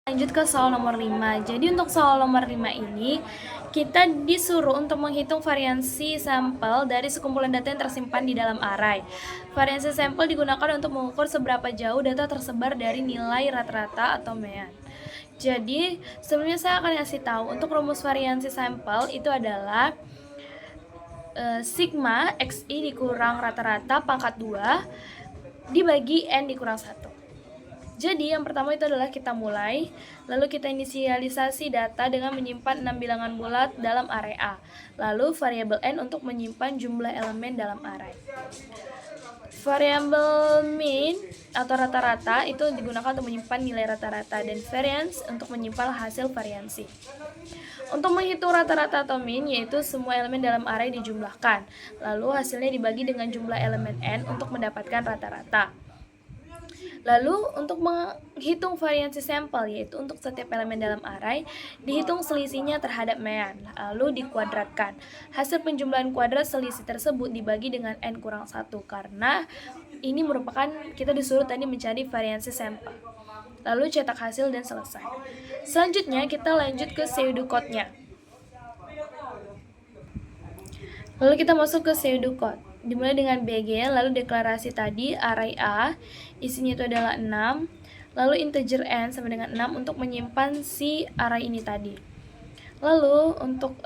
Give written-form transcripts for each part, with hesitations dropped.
Lanjut ke soal nomor 5. Jadi untuk soal nomor 5 ini, kita disuruh untuk menghitung variansi sampel dari sekumpulan data yang tersimpan di dalam array. Variansi sampel digunakan untuk mengukur seberapa jauh data tersebar dari nilai rata-rata atau mean. Jadi, sebelumnya saya akan kasih tahu untuk rumus variansi sampel itu adalah sigma xi dikurang rata-rata pangkat 2 dibagi n dikurang 1. Jadi yang pertama itu adalah kita mulai, lalu kita inisialisasi data dengan menyimpan 6 bilangan bulat dalam array A. Lalu variabel n untuk menyimpan jumlah elemen dalam array. Variabel mean atau rata-rata itu digunakan untuk menyimpan nilai rata-rata dan variance untuk menyimpan hasil variansi. Untuk menghitung rata-rata atau mean, yaitu semua elemen dalam array dijumlahkan, lalu hasilnya dibagi dengan jumlah elemen n untuk mendapatkan rata-rata. Lalu untuk menghitung variansi sampel, yaitu untuk setiap elemen dalam array, dihitung selisihnya terhadap mean, lalu dikuadratkan. Hasil penjumlahan kuadrat selisih tersebut dibagi dengan n kurang 1, karena ini merupakan kita disuruh tadi mencari variansi sampel. Lalu cetak hasil dan selesai. Selanjutnya kita lanjut ke pseudocode-nya. Lalu kita masuk ke pseudocode. Dimulai dengan BG, lalu deklarasi tadi array A, isinya itu adalah 6, lalu integer n sama dengan 6 untuk menyimpan si array ini tadi. Lalu untuk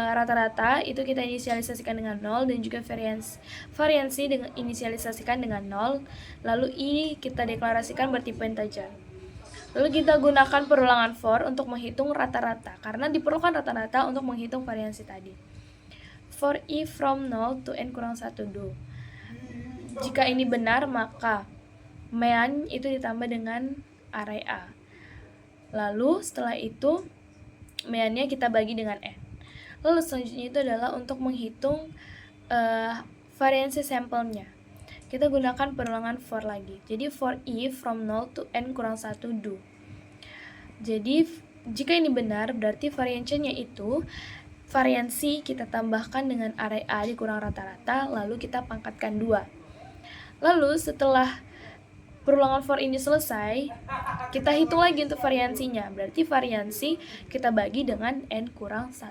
rata-rata itu kita inisialisasikan dengan 0 dan juga variansi dengan inisialisasikan dengan 0, lalu I kita deklarasikan bertipe integer. Lalu kita gunakan perulangan for untuk menghitung rata-rata, karena diperlukan rata-rata untuk menghitung variansi tadi. For I from 0 to n kurang 1 do. Jika ini benar, maka mean itu ditambah dengan array A. Lalu setelah itu meannya kita bagi dengan n. Lalu selanjutnya itu adalah untuk menghitung variansi sampelnya. Kita gunakan perulangan for lagi. Jadi for I from 0 to n kurang 1 do. Jadi jika ini benar, berarti variansinya itu variansi kita tambahkan dengan array A dikurang rata-rata, lalu kita pangkatkan 2. Lalu setelah perulangan for ini selesai, kita hitung lagi untuk variansinya. Berarti variansi kita bagi dengan n kurang 1.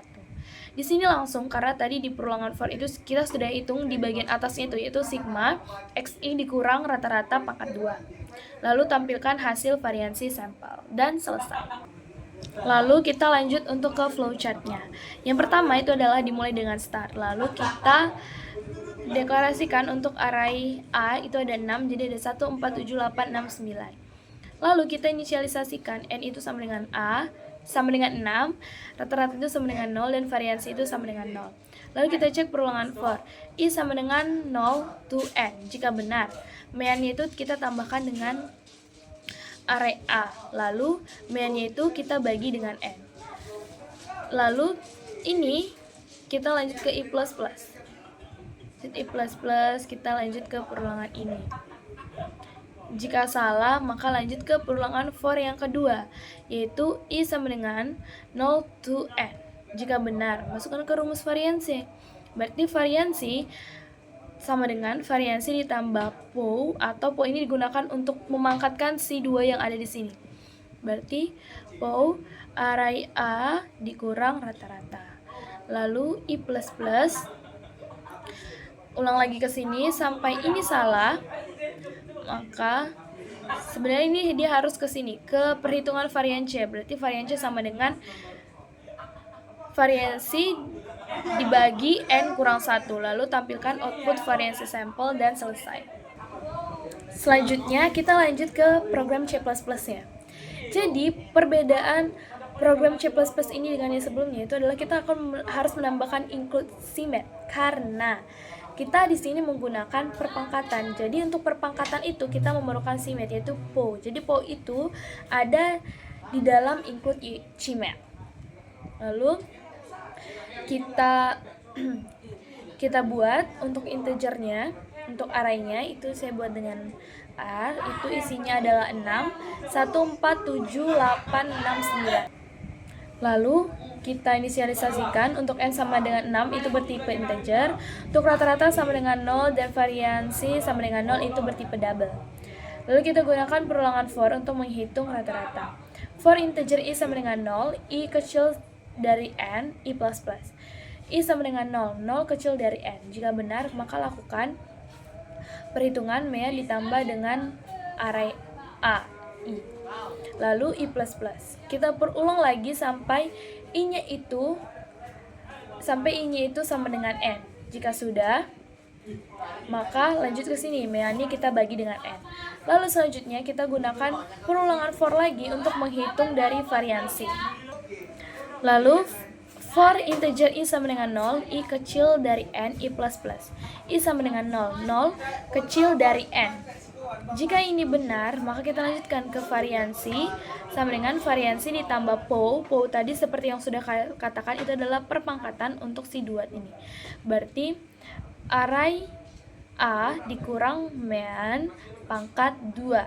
Di sini langsung, karena tadi di perulangan for itu kita sudah hitung di bagian atasnya itu, yaitu sigma xi dikurang rata-rata pangkat 2. Lalu tampilkan hasil variansi sampel dan selesai. Lalu kita lanjut untuk ke flowchart-nya. Yang pertama itu adalah dimulai dengan start. Lalu kita deklarasikan untuk array A itu ada 6, jadi ada 1, 4, 7, 8, 6, 9. Lalu kita inisialisasikan n itu sama dengan A, sama dengan 6, rata-rata itu sama dengan 0, dan variansi itu sama dengan 0. Lalu kita cek perulangan for. I sama dengan 0 to n. Jika benar, meannya itu kita tambahkan dengan array A, lalu meannya itu kita bagi dengan n. Lalu ini kita lanjut ke I++. Kita lanjut ke perulangan ini. Jika salah, maka lanjut ke perulangan for yang kedua, yaitu I sama dengan 0 to n. Jika benar, masukkan ke rumus variansi. Berarti variansi sama dengan variansi ditambah POW, atau POW ini digunakan untuk memangkatkan si 2 yang ada di sini. Berarti POW array A dikurang rata-rata. Lalu I++, ulang lagi ke sini sampai ini salah, maka sebenarnya ini dia harus ke sini, ke perhitungan variansi. Berarti variansi sama dengan variansi dibagi n kurang 1, lalu tampilkan output variansi sampel dan selesai. Selanjutnya kita lanjut ke program C++ ya. Jadi perbedaan program C++ ini dengan yang sebelumnya itu adalah kita harus menambahkan include CMath, karena kita di sini menggunakan perpangkatan. Jadi untuk perpangkatan itu kita memerlukan CMath, yaitu POW. Jadi POW itu ada di dalam include CMath. Lalu kita buat untuk integernya, untuk arraynya itu saya buat dengan R, itu isinya adalah 6, 1, 4, 7, 8, 6, 9. Lalu kita inisialisasikan untuk n sama dengan 6 itu bertipe integer, untuk rata-rata sama dengan 0, dan variansi sama dengan 0 itu bertipe double. Lalu kita gunakan perulangan for untuk menghitung rata-rata. For integer i sama dengan 0, i kecil dari n, i plus plus. I sama dengan 0, 0 kecil dari n. Jika benar, maka lakukan perhitungan mean ditambah dengan array a, i. Lalu i plus plus. Kita perulang lagi sampai i-nya itu sama dengan n. Jika sudah, maka lanjut ke sini, meannya kita bagi dengan n. Lalu selanjutnya kita gunakan perulangan for lagi untuk menghitung dari variansi. Lalu for integer i sama dengan 0, i kecil dari n, i plus plus. I sama dengan 0, 0 kecil dari n. Jika ini benar, maka kita lanjutkan ke variansi sama dengan variansi ditambah POW. POW tadi seperti yang sudah katakan itu adalah perpangkatan untuk si duet ini. Berarti array A dikurang mean pangkat 2.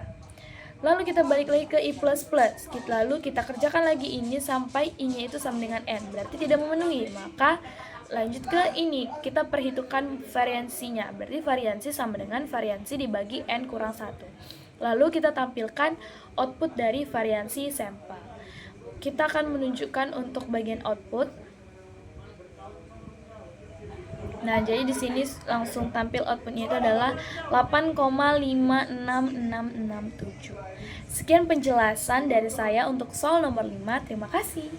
Lalu kita balik lagi ke i plus plus. Lalu kita kerjakan lagi ini sampai i-nya itu sama dengan n. Berarti tidak memenuhi. Maka lanjut ke ini. Kita perhitungkan variansinya. Berarti variansi sama dengan variansi dibagi n kurang 1. Lalu kita tampilkan output dari variansi sampel. Kita akan menunjukkan untuk bagian output. Nah, jadi di sini langsung tampil outputnya itu adalah 8,56667. Sekian penjelasan dari saya untuk soal nomor 5. Terima kasih.